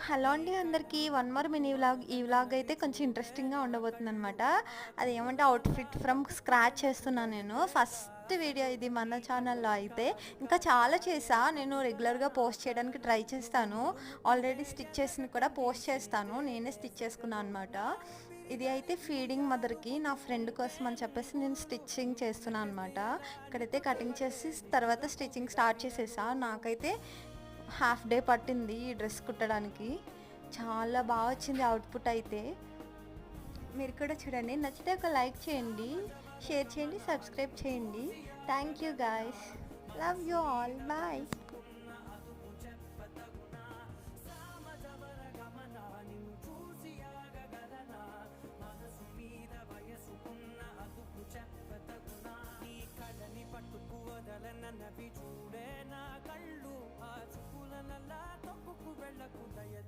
Hello అండి అందరికీ. One more mini vlog. ఈ వ్లాగ్ అయితే కొంచెం ఇంట్రెస్టింగ్గా ఉండబోతుందనమాట. అది ఏమంటే అవుట్ఫిట్ ఫ్రమ్ స్క్రాచ్ చేస్తున్నాను నేను. ఫస్ట్ వీడియో ఇది మన ఛానల్లో అయితే. ఇంకా చాలా చేసా, నేను రెగ్యులర్గా పోస్ట్ చేయడానికి ట్రై చేస్తాను. ఆల్రెడీ స్టిచ్ చేసిన కూడా పోస్ట్ చేస్తాను. నేనే స్టిచ్ చేసుకున్నాను అనమాట. ఇది అయితే ఫీడింగ్ మదర్కి నా ఫ్రెండ్ కోసం అని చెప్పేసి నేను స్టిచ్చింగ్ చేస్తున్నాను అనమాట. ఇక్కడైతే కటింగ్ చేసి తర్వాత స్టిచ్చింగ్ స్టార్ట్ చేసేసా. నాకైతే హాఫ్ డే పట్టింది ఈ డ్రెస్ కుట్టడానికి. చాలా బాగా వచ్చింది అవుట్పుట్ అయితే. మీరు కూడా చూడండి, నచ్చితే ఒక లైక్ చేయండి, షేర్ చేయండి, సబ్స్క్రైబ్ చేయండి. Thank you guys, love you all, bye.